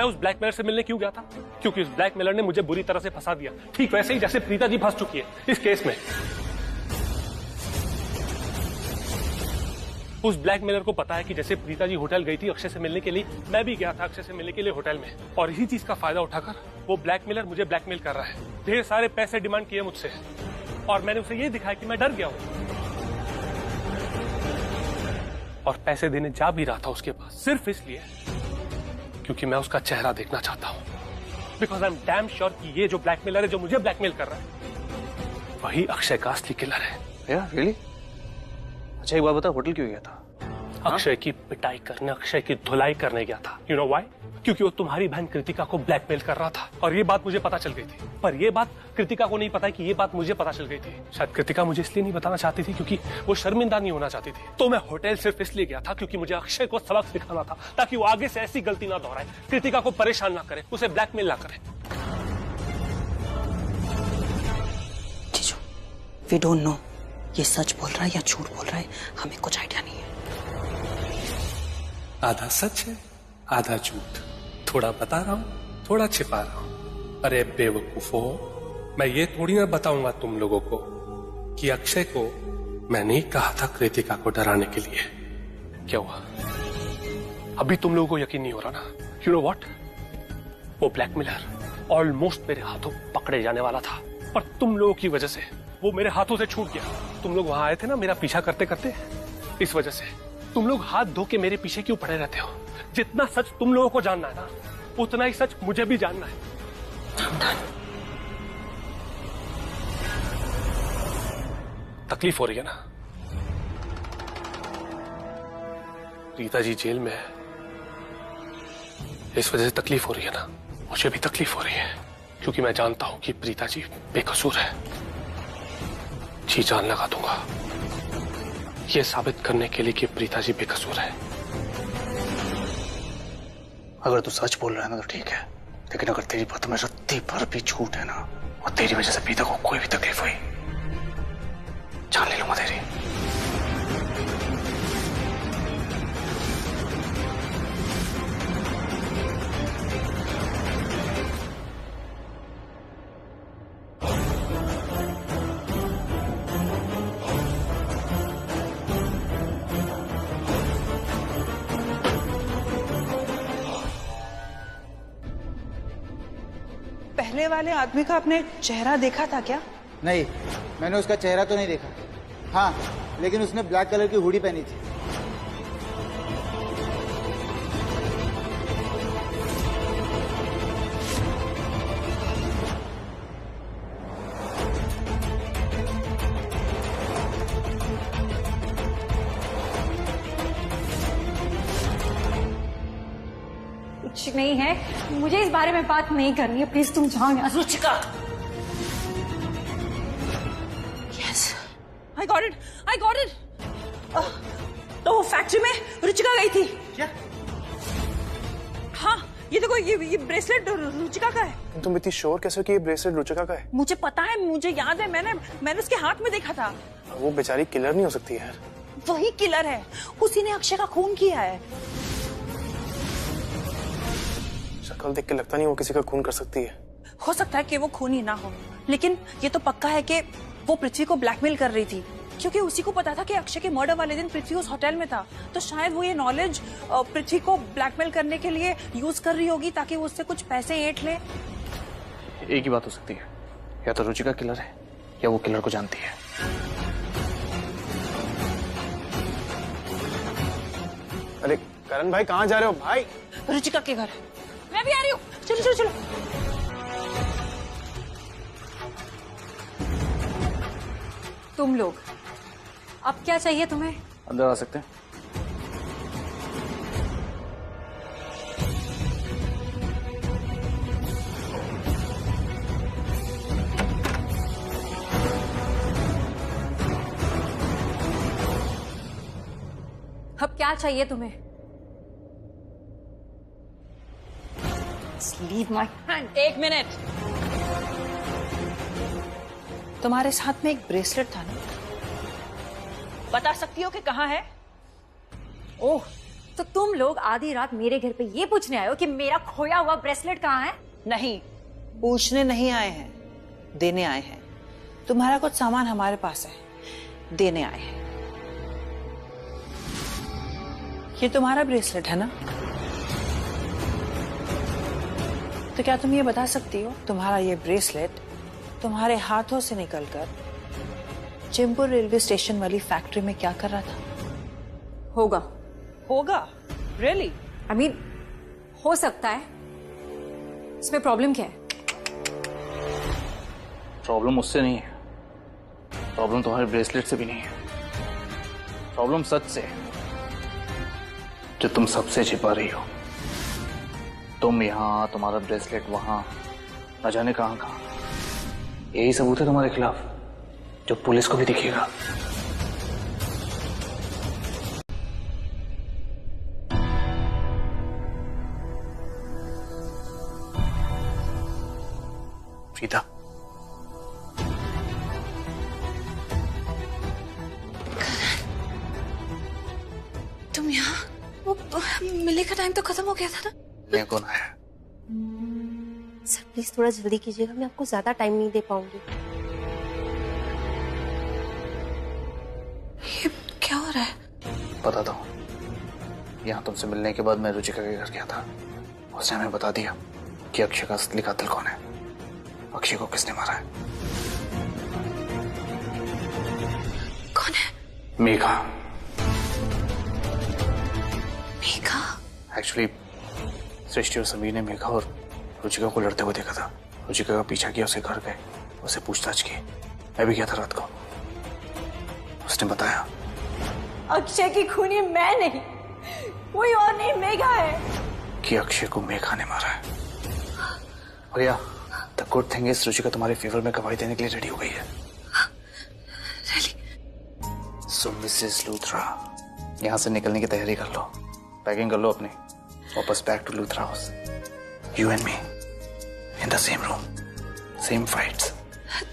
मैं उस ब्लैकमेलर से मिलने क्यों गया था? क्योंकि उस ब्लैकमेलर ने मुझे बुरी तरह से फंसा दिया, ठीक वैसे ही जैसे प्रीता जी फंस चुकी है इस केस में। उस ब्लैकमेलर को पता है कि जैसे प्रीता जी होटल गई थी अक्षय से मिलने के लिए, मैं भी गया था अक्षय से मिलने के लिए होटल में, और इसी चीज का फायदा उठाकर वो ब्लैकमेलर मुझे ब्लैकमेल कर रहा है। ढेर सारे पैसे डिमांड किए मुझसे और मैंने उसे ये दिखाया कि मैं डर गया हूं, और पैसे देने जा भी रहा था उसके पास सिर्फ इसलिए क्योंकि मैं उसका चेहरा देखना चाहता हूं। Because I am damn sure कि ये जो ब्लैकमेलर है, जो मुझे ब्लैकमेल कर रहा है, वही अक्षय का असली किलर है। या रियली? अच्छा एक बात बता, होटल क्यों गया था? अक्षय की पिटाई करने, अक्षय की धुलाई करने गया था। You know why? क्योंकि वो तुम्हारी बहन कृतिका को ब्लैकमेल कर रहा था, और ये बात मुझे पता चल गई थी। पर ये बात कृतिका को नहीं पता कि ये बात मुझे पता चल गई थी। शायद कृतिका मुझे इसलिए नहीं बताना चाहती थी क्योंकि वो शर्मिंदा नहीं होना चाहती थी। तो मैं होटल सिर्फ इसलिए गया था क्योंकि मुझे अक्षय को सबक सिखाना था, ताकि वो आगे से ऐसी गलती ना दोहराए, कृतिका को परेशान ना करे, उसे ब्लैकमेल ना करे। जीजू, वी डोंट नो ये सच बोल रहा है या झूठ बोल रहा है, हमें कुछ आइडिया नहीं है। आधा सच है आधा झूठ, थोड़ा बता रहा हूँ थोड़ा छिपा रहा हूँ। अरे बेवकूफो, मैं ये थोड़ी ना बताऊंगा तुम लोगों को कि अक्षय को मैंने ही कहा था कृतिका को डराने के लिए। क्या हुआ? अभी तुम लोगों को यकीन नहीं हो रहा ना? यू नो व्हाट, वो ब्लैकमेलर ऑलमोस्ट मेरे हाथों पकड़े जाने वाला था, पर तुम लोगों की वजह से वो मेरे हाथों से छूट गया। तुम लोग वहां आए थे ना मेरा पीछा करते करते, इस वजह से तुम लोग हाथ धो के मेरे पीछे क्यों पड़े रहते हो? जितना सच तुम लोगों को जानना है ना, उतना ही सच मुझे भी जानना है। तकलीफ हो रही है ना? प्रीता जी जेल में है, इस वजह से तकलीफ हो रही है ना? मुझे भी तकलीफ हो रही है क्योंकि मैं जानता हूं कि प्रीता जी बेकसूर है। जी जान लगा दूंगा ये साबित करने के लिए कि प्रीता जी बेकसूर है। अगर तू सच बोल रहा है ना तो ठीक है, लेकिन अगर तेरी बात में रत्ती भर भी झूठ है ना, और तेरी वजह से प्रीता को कोई भी तकलीफ हुई, जान ले लूंगा तेरी। पहले वाले आदमी का आपने चेहरा देखा था क्या? नहीं, मैंने उसका चेहरा तो नहीं देखा। हाँ, लेकिन उसने ब्लैक कलर की हुडी पहनी थी। कुछ नहीं है, मुझे इस बारे में बात नहीं करनी है, प्लीज तुम जाओ यहाँ से। Ruchika, yes, I got it, I got it. तो फैक्ट्री में रुचिका गई थी क्या? हाँ, ये देखो, ये ब्रेसलेट रुचिका का है। तुम इतनी श्योर कैसे हो कि ये ब्रेसलेट रुचिका का है? मुझे पता है, मुझे याद है, मैंने उसके हाथ में देखा था। वो बेचारी किलर नहीं हो सकती यार। वही किलर है, उसी ने अक्षय का खून किया है। शक्ल देख के लगता नहीं वो किसी का खून कर सकती है। हो सकता है कि वो खूनी ना हो, लेकिन ये तो पक्का है कि वो पृथ्वी को ब्लैकमेल कर रही थी, क्योंकि उसी को पता था कि अक्षय के मर्डर वाले दिन पृथ्वी उस होटल में था। तो शायद वो ये नॉलेज पृथ्वी को ब्लैकमेल करने के लिए यूज कर रही होगी, ताकि वो उससे कुछ पैसे ऐंठ ले। एक ही बात हो सकती है, या तो रुचिका किलर है या वो किलर को जानती है। अरे करण भाई, कहाँ जा रहे हो भाई? रुचिका के घर। मैं भी आ रही हूँ, चलो चलो चलो। तुम लोग, अब क्या चाहिए तुम्हें? अंदर आ सकते हैं? अब क्या चाहिए तुम्हें? Leave my hand. एक मिनट, तुम्हारे साथ में एक ब्रेसलेट था ना, बता सकती हो कि कहाँ है? ओह, तो तुम लोग आधी रात मेरे घर पे ये पूछने आए हो कि मेरा खोया हुआ ब्रेसलेट कहाँ है? नहीं, पूछने नहीं आए हैं, देने आए हैं। तुम्हारा कुछ सामान हमारे पास है, देने आए हैं। ये तुम्हारा ब्रेसलेट है ना? तो क्या तुम ये बता सकती हो तुम्हारा ये ब्रेसलेट तुम्हारे हाथों से निकलकर चिंपुर रेलवे स्टेशन वाली फैक्ट्री में क्या कर रहा था? होगा। होगा? रियली? आई मीन हो सकता है। इसमें प्रॉब्लम क्या है? प्रॉब्लम उससे नहीं है, प्रॉब्लम तुम्हारे ब्रेसलेट से भी नहीं है, प्रॉब्लम सच से है जो तुम सबसे छिपा रही हो। तुम यहाँ, तुम्हारा ब्रेसलेट वहां, न जाने कहां कहां। यही सबूत है तुम्हारे खिलाफ जो पुलिस को भी दिखेगा। प्रीता, तुम यहाँ? वो मिलने का टाइम तो खत्म हो गया था ना। मैं कौन आया? सर प्लीज थोड़ा जल्दी कीजिएगा, मैं आपको ज्यादा टाइम नहीं दे पाऊंगी। ये क्या हो रहा है? बताता हूँ। यहाँ तुमसे मिलने के बाद मैं रुचिका के घर गया था। उसने हमें बता दिया कि अक्षय का असली कातिल कौन है, अक्षय को किसने मारा है। कौन है? मेघा। मेघा? एक्चुअली सृष्टि और समीर ने मेघा और रुचिका को लड़ते हुए देखा था। रुचिका का पीछा किया, उसे घर गए, उसे पूछताछ की। मैं भी गया था रात को। उसने बताया अक्षय की खूनी मैं नहीं, कोई और नहीं, मेघा है। कि अक्षय को मेघा ने मारा है। भैया, the good thing is Ruchika तुम्हारे फेवर में गवाही देने के लिए रेडी हो गई है। सो मिसेस लूथरा, यहाँ से निकलने की तैयारी कर लो, पैकिंग कर लो अपनी, वापस back to Luthra house. You and me in the same room, same fights.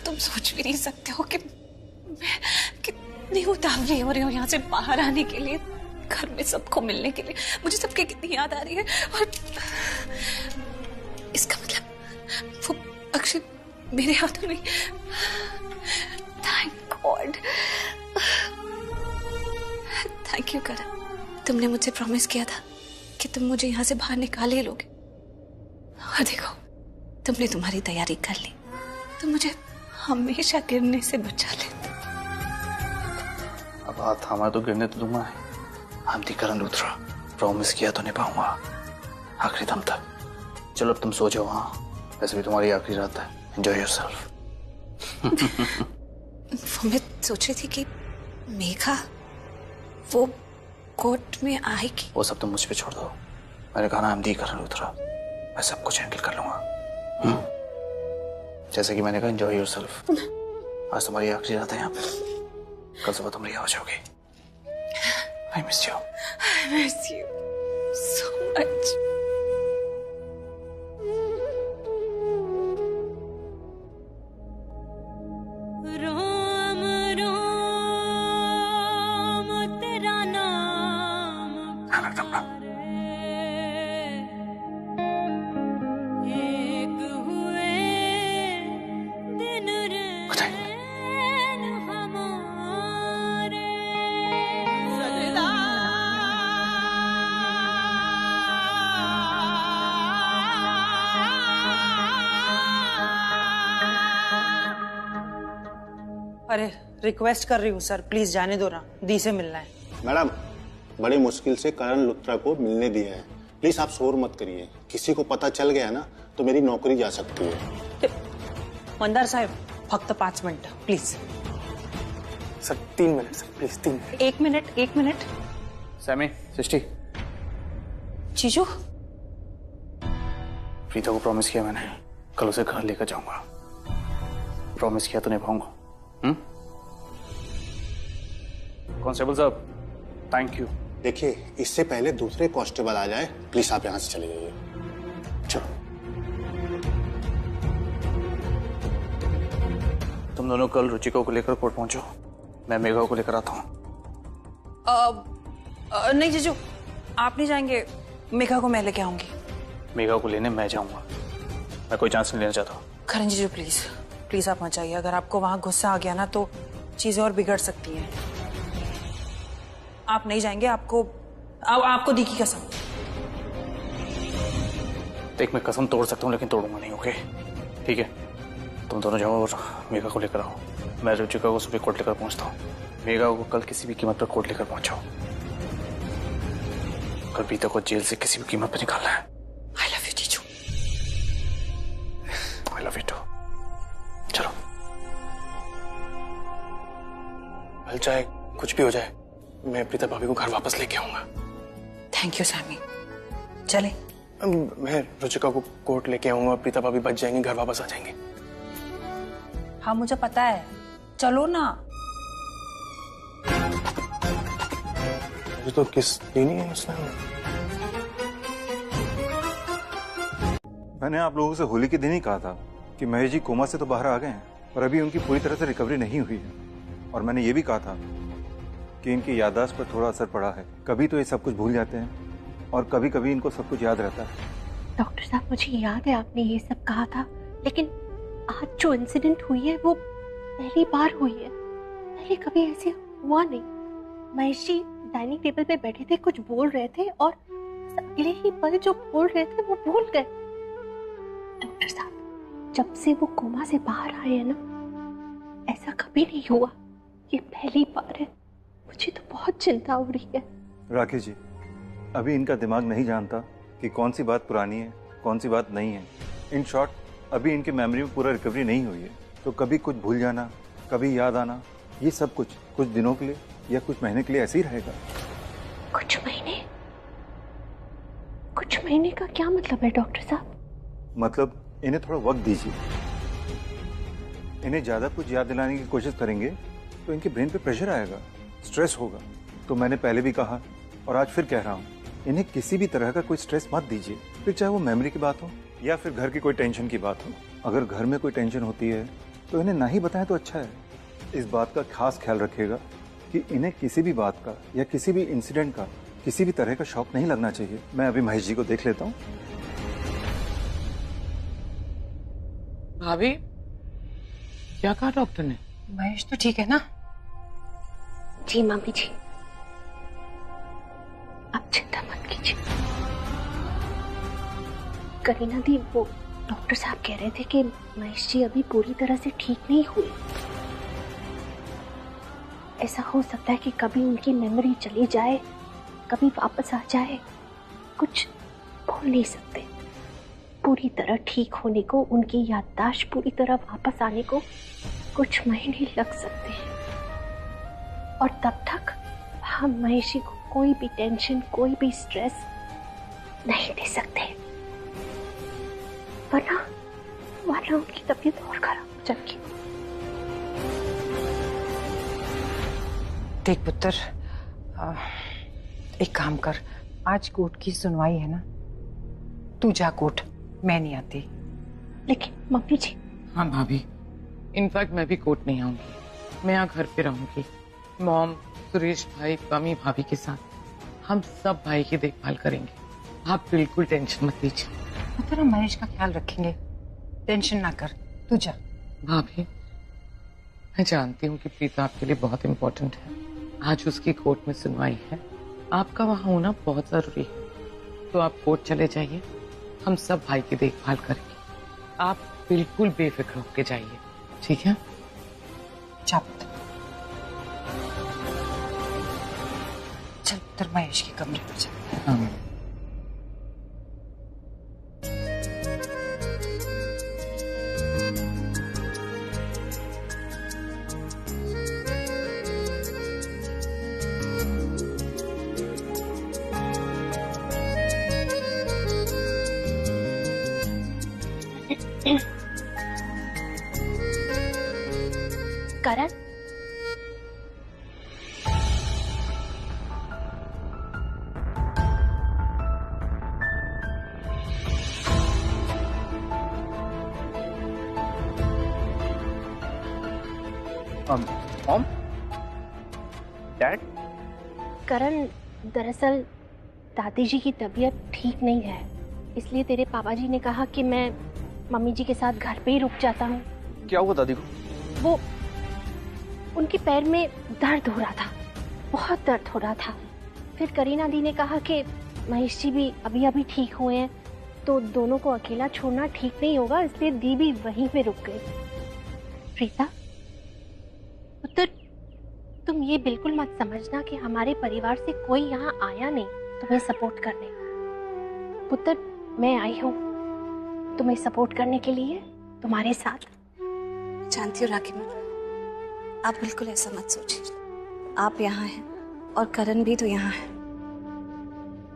तुम सोच भी नहीं सकते हो कि मैं कितनी उतावली हो रही हूँ यहाँ से बाहर आने के लिए, घर में सबको मिलने के लिए। मुझे सबकी कितनी याद आ रही है। और इसका मतलब वो अक्षय मेरे हाथों नहीं। थैंक गॉड, थैंक यू करण। तुमने मुझसे प्रॉमिस किया था कि तुम मुझे यहाँ से बाहर निकाल ही लोगे, और देखो तुमने तुम्हारी तैयारी कर ली। तुम मुझे हमेशा गिरने से बचा लेते। अब हाथ थामा तो गिरने तो दूंगा। हम थी करण लूथरा, प्रॉमिस किया तो निभाऊंगा आखिरी दम तक। चलो अब तुम सो जाओ। हाँ, वैसे भी तुम्हारी आखिरी रात है। Enjoy yourself. वो मैं सोच रही थी कि मेघा वो कोर्ट में आएगी। वो सब तुम मुझ पे छोड़ दो। मैंने कहा ना, हम दी करण लूथरा, मैं सब कुछ हैंडल कर लूंगा। जैसे कि मैंने कहा, एंजॉय योरसेल्फ। आज तुम्हारी आखिरी रात है यहाँ पे, कल सुबह तुम रिहा हो जाओगे। I miss you. I miss you so much. Ram Ram तेरा नाम एक हुए दिन रैन हमारे। अरे रिक्वेस्ट कर रही हूँ सर, प्लीज जाने दो ना, दी से मिलना है। मैडम, बड़ी मुश्किल से करण लुथरा को मिलने दिया है, प्लीज आप शोर मत करिए। किसी को पता चल गया ना तो मेरी नौकरी जा सकती है। मंदार साहेब, फक्त 5 minute please. Sir 3 minute sir, please 3 minute. 1 minute, 1 minute. Sammy, Srishti, जीजू, प्रीता को प्रॉमिस किया मैंने, कल उसे घर लेकर जाऊंगा। प्रॉमिस किया तो निभाऊंगा। कांस्टेबल साहब, थैंक यू। देखिए, इससे पहले दूसरे कांस्टेबल आ जाए, प्लीज आप यहाँ से चले जाइए। चलो, तुम दोनों कल रुचिका को लेकर कोर्ट पहुंचो, मैं मेघा को लेकर आता हूँ। नहीं जीजू, आप नहीं जाएंगे? मेघा को मैं लेके आऊंगी। मेघा को लेने मैं जाऊंगा, मैं कोई चांस नहीं लेना चाहता। करण जीजू प्लीज प्लीज आप मत जाइए। अगर आपको वहां गुस्सा आ गया ना तो चीजें और बिगड़ सकती हैं। आप नहीं जाएंगे? आपको दी की कसम। देख मैं कसम तोड़ सकता हूँ लेकिन तोड़ूंगा नहीं, ओके? ठीक है, तुम दोनों जाओ और मेघा को लेकर आओ। मैं रुचिका को सुबह कोर्ट लेकर पहुंचता हूँ। मेघा को कल किसी भी कीमत पर कोर्ट लेकर पहुंचाओ। कल पीता को जेल से किसी भी कीमत पर निकालना है। आई लव यू जीजू। I love you too. चलो, कल चाहे कुछ भी हो जाए मैं प्रीता भाभी को घर वापस लेके आऊंगा। Thank you Sammy. चले? मैं रुचिका को कोर्ट लेके आऊंगा, प्रीता भाभी बच जाएंगे, घर वापस आ जाएंगे। हाँ मुझे पता है, चलो ना। मुझे तो किस दी नहीं है उसने। मैंने आप लोगों से होली के दिन ही कहा था कि महेश जी कोमा से तो बाहर आ गए हैं और अभी उनकी पूरी तरह से रिकवरी नहीं हुई है। और मैंने ये भी कहा था कि इनकी याददाश्त पर थोड़ा असर पड़ा है। कभी तो ये सब कुछ भूल जाते हैं और कभी कभी इनको सब कुछ याद रहता है। डॉक्टर साहब, मुझे याद है आपने ये सब कहा था, लेकिन आज जो इंसिडेंट हुई है वो पहली बार हुई है। पहले कभी ऐसे हुआ नहीं। महेश जी डाइनिंग टेबल पे बैठे थे, कुछ बोल रहे थे और अगले ही पल जो बोल रहे थे वो भूल गए। डॉक्टर साहब, जब से वो कोमा से बाहर आए हैं ना, ऐसा कभी नहीं हुआ। ये पहली बार है। मुझे तो बहुत चिंता हो रही है। राकेश जी, अभी इनका दिमाग नहीं जानता कि कौन सी बात पुरानी है, कौन सी बात नहीं है। इन शॉर्ट, अभी इनकी मेमोरी में पूरा रिकवरी नहीं हुई है। तो कभी कुछ भूल जाना, कभी याद आना, ये सब कुछ दिनों के लिए या कुछ महीने के लिए ऐसे ही रहेगा। कुछ महीने का क्या मतलब है डॉक्टर साहब? मतलब इन्हें थोड़ा वक्त दीजिए। इन्हें ज्यादा कुछ याद दिलाने की कोशिश करेंगे तो इनके ब्रेन पे प्रेशर आएगा, स्ट्रेस होगा। तो मैंने पहले भी कहा और आज फिर कह रहा हूँ, इन्हें किसी भी तरह का कोई स्ट्रेस मत दीजिए। फिर चाहे वो मेमोरी की बात हो या फिर घर की कोई टेंशन की बात हो। अगर घर में कोई टेंशन होती है तो इन्हें ना ही बताएं तो अच्छा है। इस बात का खास ख्याल रखिएगा कि इन्हें किसी भी बात का या किसी भी इंसिडेंट का किसी भी तरह का शौक नहीं लगना चाहिए। मैं अभी महेश जी को देख लेता हूँ। भाभी, क्या कहा डॉक्टर ने? महेश तो ठीक है ना? जी मम्मी जी, आप चिंता मत कीजिए। करीना दी, वो डॉक्टर साहब कह रहे थे कि महेश जी अभी पूरी तरह से ठीक नहीं हुए। ऐसा हो सकता है कि कभी उनकी मेमोरी चली जाए, कभी वापस आ जाए। कुछ भूल नहीं सकते। पूरी तरह ठीक होने को, उनकी याददाश्त पूरी तरह वापस आने को कुछ महीने लग सकते हैं। और तब तक हम महेश जी को कोई भी टेंशन, कोई भी स्ट्रेस नहीं दे सकते, वरना उनकी तबीयत और खराब हो जाएगी। देख पुत्र, एक काम कर, आज कोर्ट की सुनवाई है ना, तू जा कोर्ट, मैं नहीं आती। लेकिन मम्मी जी। हाँ भाभी, इनफैक्ट मैं भी कोर्ट नहीं आऊंगी, मैं यहाँ घर पे रहूंगी। मॉम, सुरेश भाई, पमी भाभी के साथ हम सब भाई की देखभाल करेंगे। आप बिल्कुल टेंशन मत लीजिए। तो तेरा महेश का ख्याल रखेंगे, टेंशन ना कर, तू जा। भाभी, मैं जानती हूँ कि प्रीता आपके लिए बहुत इम्पोर्टेंट है। आज उसकी कोर्ट में सुनवाई है, आपका वहाँ होना बहुत जरूरी है। तो आप कोर्ट चले जाइए, हम सब भाई की देखभाल करेंगे। आप बिल्कुल बेफिक्र होके जाइए, ठीक है? जा पुत्र, चल पुत्र, महेश के कमरे पर जा। हाँ। करण, मॉम, डैड। करण, दरअसल दादी जी की तबीयत ठीक नहीं है, इसलिए तेरे पापा जी ने कहा कि मैं मम्मी जी के साथ घर पे ही रुक जाता हूँ। क्या हुआ दादी को? वो उनके पैर में दर्द हो रहा था, बहुत दर्द हो रहा था। फिर करीना दी ने कहा कि महेश जी भी अभी अभी ठीक हुए हैं, तो दोनों को अकेला छोड़ना ठीक नहीं होगा, इसलिए दी भी वहीं पे रुक गई। प्रीता पुत्र, तुम ये बिल्कुल मत समझना कि हमारे परिवार से कोई यहाँ आया नहीं तुम्हें सपोर्ट करने। पुत्र, मैं आई हूँ तुम्हें सपोर्ट करने के लिए, तुम्हारे साथ। जानती हूँ राखी माँ, आप बिल्कुल ऐसा मत सोचिए। आप यहाँ हैं और करण भी तो यहाँ है।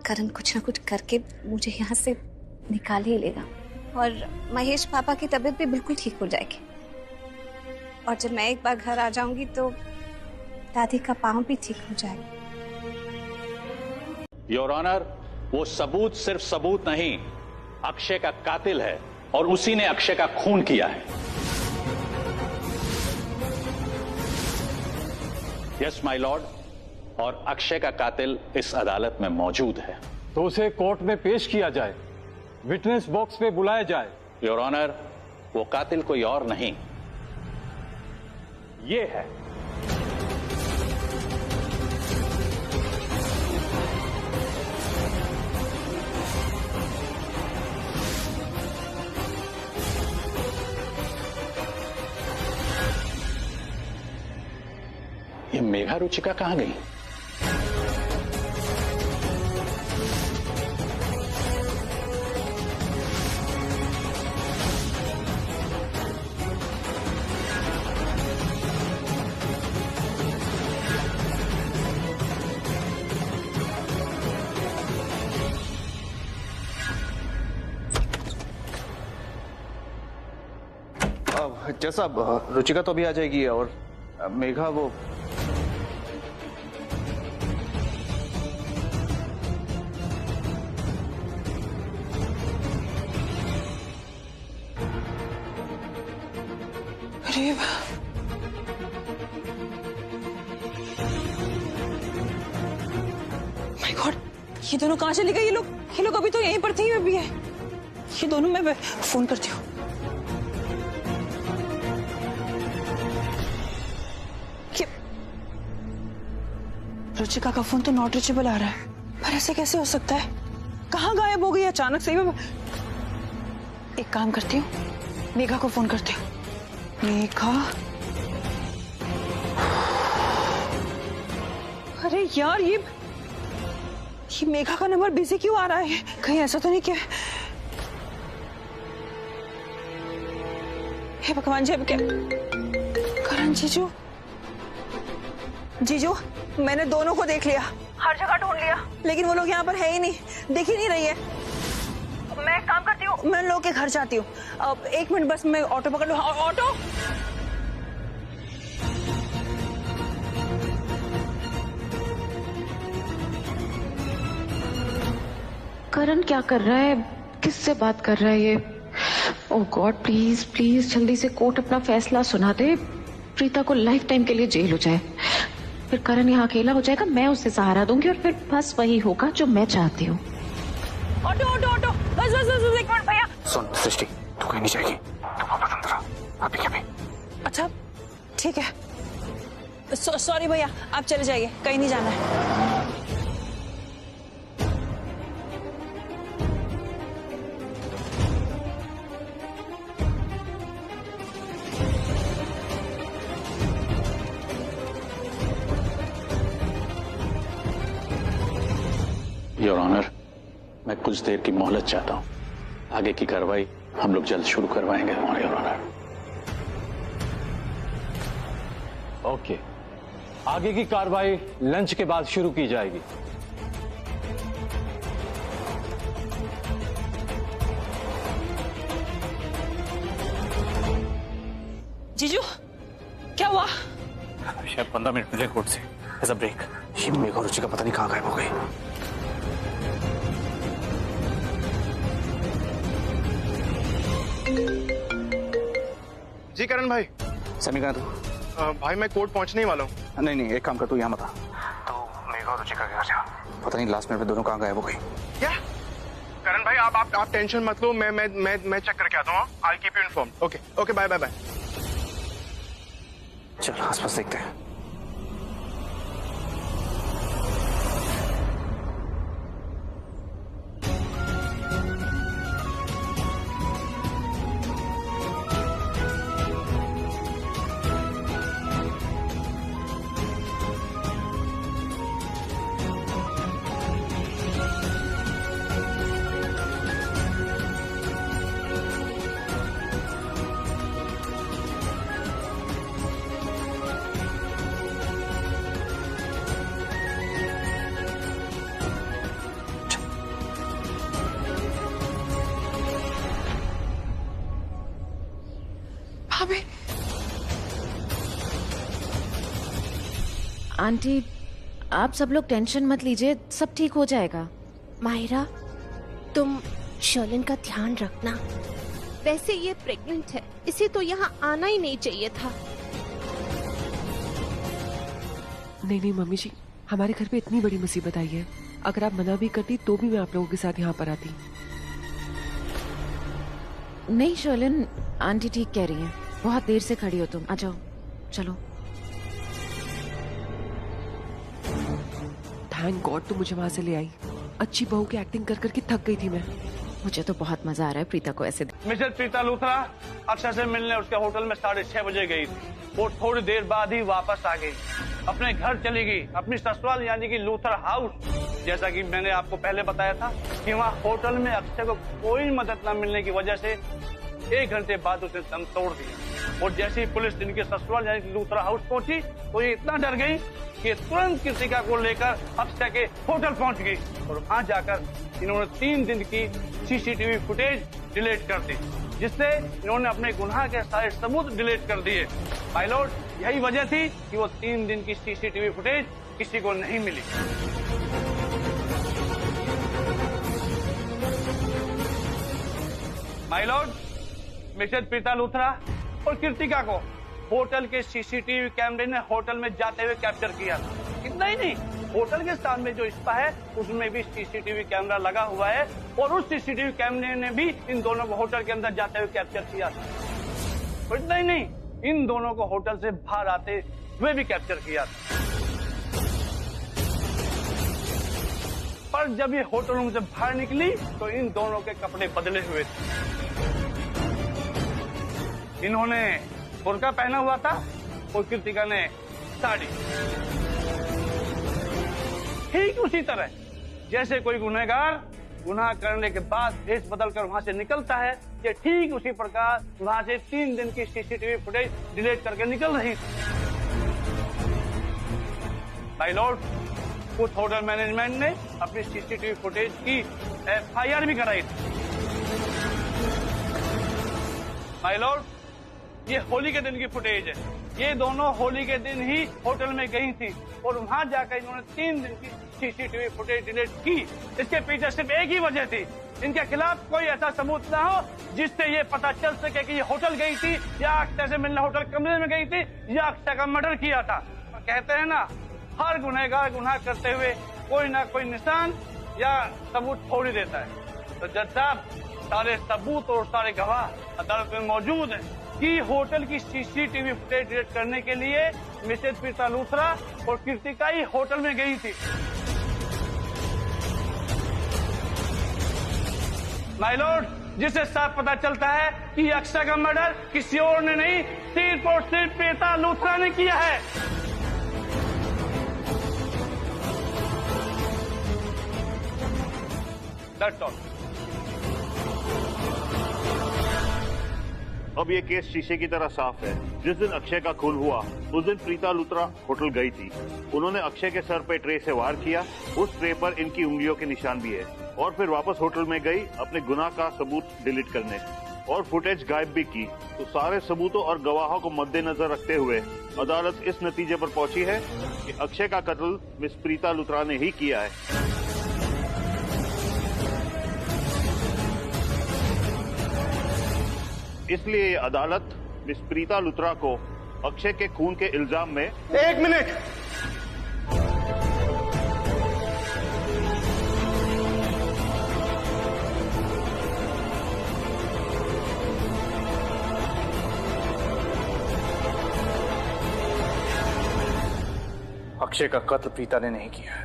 करण कुछ ना कुछ करके मुझे यहाँ से निकाल ही लेगा और महेश पापा की तबीयत भी बिल्कुल ठीक हो जाएगी। और जब मैं एक बार घर आ जाऊंगी तो दादी का पाँव भी ठीक हो जाएगा। योर ऑनर, वो सबूत सिर्फ सबूत नहीं, अक्षय का कातिल है और उसी ने अक्षय का खून किया है। यस माय लॉर्ड, और अक्षय का कातिल इस अदालत में मौजूद है। तो उसे कोर्ट में पेश किया जाए, विटनेस बॉक्स पे बुलाया जाए। योर ऑनर, वो कातिल कोई और नहीं, ये है। ये मेघा रुचिका कहां गई? जैसा रुचिका तो अभी आ जाएगी और मेघा वो अरे माय गॉड, ये दोनों कहाँ चले गए? ये लोग अभी तो यहीं पर थे भी है। ये दोनों, मैं फोन करती हूँ। रुचिका का फोन तो नॉट रीचेबल आ रहा है, पर ऐसे कैसे हो सकता है? कहाँ गायब हो गई अचानक से? एक काम करती हूँ, मेघा को फोन करती हूँ। मेघा, अरे यार, ये मेघा का नंबर बिजी क्यों आ रहा है? कहीं ऐसा तो नहीं क्या? हे भगवान जी, अब क्या? करण जीजू, मैंने दोनों को देख लिया, हर जगह ढूंढ लिया, लेकिन वो लोग यहाँ पर है ही नहीं, दिख ही नहीं रही है। मैं एक काम करती हूँ, मैं उन लोगों के घर जाती हूँ। अब 1 मिनट बस, मैं ऑटो पकड़ लूँ। ऑटो! करण क्या कर रहा है? किससे बात कर रहा है ये? ओह गॉड, प्लीज प्लीज जल्दी से कोर्ट अपना फैसला सुना दे। प्रीता को लाइफ टाइम के लिए जेल हो जाए, फिर करण यहाँ अकेला हो जाएगा, मैं उसे सहारा दूंगी और फिर बस वही होगा जो मैं चाहती हूँ। ऑटो ऑटो ऑटो, बस 1 मिनट भैया। सुन सृष्टि, तू कहीं नहीं जाएगी, तू वापस अंदर आ, अभी के अभी। अच्छा ठीक है, सॉरी भैया, आप चले जाइए, कहीं नहीं जाना है। योर ऑनर, मैं कुछ देर की मोहलत चाहता हूं। आगे की कार्रवाई हम लोग जल्द शुरू करवाएंगे योर ऑनर। ओके, आगे की कार्रवाई लंच के बाद शुरू की जाएगी। जीजू, क्या हुआ? शायद 15 मिनट मिले कोर्ट से एज अ ब्रेक। ये मेघा और रुचिका पता नहीं कहाँ गायब हो गई। जी करण भाई। समी कहाँ तू? भाई मैं कोर्ट पहुंचने ही वाला हूँ। नहीं, एक काम कर, तू यहाँ मत आ, तो मेघा और रुचिका के घर जा। पता नहीं लास्ट मिनट में दोनों कहाँ गायब हो गई। क्या करण भाई, आप टेंशन मत लो, मैं चेक करके आता हूँ। I keep you informed. Okay okay, bye bye bye. चल आसपास देखते हैं। आंटी, आप सब लोग टेंशन मत लीजिए, सब ठीक हो जाएगा। मायरा, तुम शर्लिन का ध्यान रखना। वैसे ये प्रेग्नेंट है, इसे तो यहाँ आना ही नहीं चाहिए था। नहीं नहीं मम्मी जी, हमारे घर पे इतनी बड़ी मुसीबत आई है, अगर आप मना भी करती तो भी मैं आप लोगों के साथ यहाँ पर आती। नहीं शर्लिन, आंटी ठीक कह रही हैं, बहुत देर से खड़ी हो तुम, आ जाओ चलो। थैंक गॉड तुम मुझे वहां से ले आई। अच्छी बहू की एक्टिंग कर करके थक गई थी मैं। मुझे तो बहुत मजा आ रहा है प्रीता को ऐसे। मिसेस प्रीता लूथरा अक्षय से मिलने उसके होटल में 6:30 बजे गई थी। वो थोड़ी देर बाद ही वापस आ गई, अपने घर चली गई, अपनी ससुराल यानी कि लूथर हाउस। जैसा कि मैंने आपको पहले बताया था कि वहाँ होटल में अक्षय को कोई मदद न मिलने की वजह से 1 घंटे बाद उसने दम तोड़ दिया। और जैसे ही पुलिस इनके ससुराल यानी कि लूथरा हाउस पहुंची तो ये इतना डर गई कि तुरंत कृतिका को लेकर अक्षय के होटल पहुंच गई और वहां जाकर इन्होंने 3 दिन की सीसीटीवी फुटेज डिलीट कर दी, जिससे इन्होंने अपने गुनाह के सारे सबूत डिलीट कर दिए। माय लॉर्ड, यही वजह थी कि वो 3 दिन की सीसीटीवी फुटेज किसी को नहीं मिली। My lord, Mrs Preeta Luthra और कृतिका को होटल के सीसीटीवी कैमरे ने होटल में जाते हुए कैप्चर किया। इतना ही नहीं, होटल के सामने जो स्पा है उसमें भी सीसीटीवी कैमरा लगा हुआ है और उस सीसीटीवी कैमरे ने भी इन दोनों को होटल के अंदर जाते हुए कैप्चर किया। और इतना ही नहीं, इन दोनों को होटल से बाहर आते हुए भी कैप्चर किया। पर जब ये होटल रूम से बाहर निकली तो इन दोनों के कपड़े बदले हुए थे। इन्होंने बुर्का पहना हुआ था और कृतिका ने साड़ी। ठीक उसी तरह जैसे कोई गुनहगार गुनाह करने के बाद भेष बदलकर वहां से निकलता है, ये ठीक उसी प्रकार वहां से 3 दिन की सीसीटीवी फुटेज डिलीट करके निकल रही थी। माय लॉर्ड, कुछ होटल मैनेजमेंट ने अपनी सीसीटीवी फुटेज की FIR भी कराई थी। माय लॉर्ड, ये होली के दिन की फुटेज है। ये दोनों होली के दिन ही होटल में गई थी और वहां जाकर इन्होंने 3 दिन की सीसीटीवी फुटेज डिलीट की। इसके पीछे सिर्फ एक ही वजह थी, इनके खिलाफ कोई ऐसा सबूत ना हो जिससे ये पता चल सके कि ये होटल गई थी या अक्षय से मिलने होटल कमरे में गई थी या अक्षय का मर्डर किया था। कहते हैं ना, हर गुनहगार गुनाह करते हुए कोई ना कोई निशान या सबूत छोड़ ही देता है। तो जज साहब, सारे सबूत और सारे गवाह अदालत में मौजूद हैं कि होटल की सीसीटीवी फुटेज डिलीट करने के लिए मिसेस प्रीता लूथरा और कृतिका ही होटल में गई थी। माय लॉर्ड, जिससे साफ पता चलता है कि अक्षय का मर्डर किसी और ने नहीं, सिर्फ और सिर्फ प्रीता लूथरा ने किया है। That's all. अब ये केस शीशे की तरह साफ है। जिस दिन अक्षय का खून हुआ उस दिन प्रीता लूथरा होटल गई थी। उन्होंने अक्षय के सर पे ट्रे से वार किया, उस ट्रे पर इनकी उंगलियों के निशान भी है, और फिर वापस होटल में गई अपने गुनाह का सबूत डिलीट करने और फुटेज गायब भी की। तो सारे सबूतों और गवाहों को मद्देनजर रखते हुए अदालत इस नतीजे पर पहुंची है कि अक्षय का कत्ल मिस प्रीता लूथरा ने ही किया है। इसलिए ये अदालत मिस प्रीता लूथरा को अक्षय के खून के इल्जाम में 1 मिनट। अक्षय का कत्ल प्रीता ने नहीं किया है।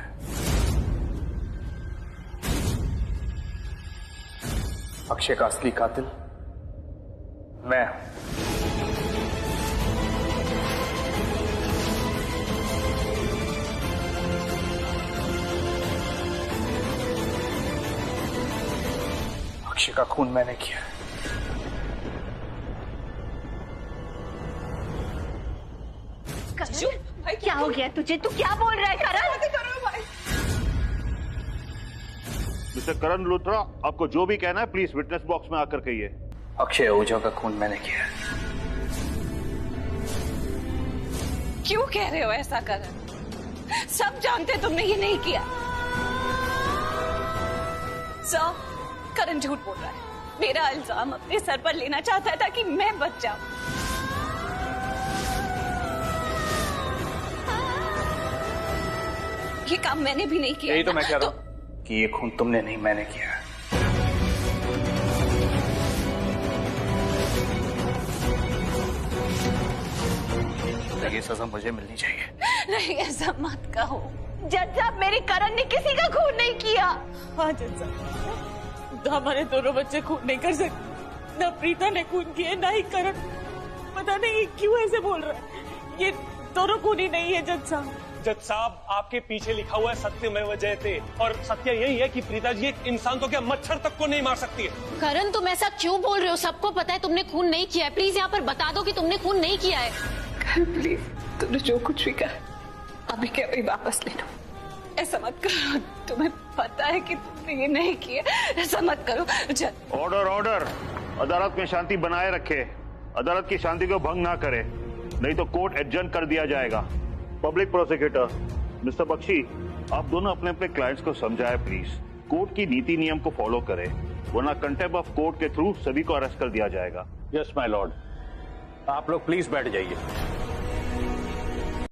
अक्षय का असली कातिल मैं हूं। अक्षय का खून मैंने किया है। भाई क्या हो गया तुझे? तू क्या बोल रहा है करण? मिस्टर करण लूथरा, आपको जो भी कहना है प्लीज विटनेस बॉक्स में आकर कहिए। अक्षय आहूजा का खून मैंने किया है। क्यों कह रहे हो ऐसा करण? सब जानते तुमने ये नहीं किया। सर, करण झूठ बोल रहा है। मेरा इल्जाम अपने सर पर लेना चाहता था कि मैं बच जाऊं। ये काम मैंने भी नहीं किया। यही तो मैं कह रहा हूं कि ये खून तुमने नहीं, मैंने किया है। ये सजा मुझे मिलनी चाहिए। नहीं, ऐसा मत कहो। जज साहब, मेरे करण ने किसी का खून नहीं किया। हाँ जज साहब, हमारे दोनों बच्चे खून नहीं कर सकते। न प्रीता ने खून किया, ना ही करण। पता नहीं क्यों ऐसे बोल रहा है। ये दोनों खून ही नहीं है जज साहब। जज साहब, आपके पीछे लिखा हुआ है सत्यमेव जयते, और सत्य यही है कि प्रीता जी एक इंसान तो क्या मच्छर तक को नहीं मार सकती है। करण, तुम ऐसा क्यों बोल रहे हो? सबको पता है तुमने खून नहीं किया है। प्लीज यहाँ पर बता दो कि तुमने खून नहीं किया है। प्लीज, तुमने जो कुछ भी कहा अभी क्या वही वापस ले लो। ऐसा मत करो, तुम्हें पता है कि तुमने ये नहीं किया। ऐसा मत करो। ऑर्डर ऑर्डर, अदालत में शांति बनाए रखे। अदालत की शांति को भंग ना करे, नहीं तो कोर्ट एडजर्न कर दिया जाएगा। पब्लिक प्रोसिक्यूटर मिस्टर बख्शी, आप दोनों अपने अपने क्लाइंट्स को समझाएं प्लीज। कोर्ट की नीति नियम को फॉलो करें, वरना कंटेम्प्ट ऑफ कोर्ट के थ्रू सभी को अरेस्ट कर दिया जाएगा। Yes my Lord. आप लोग प्लीज बैठ जाइए।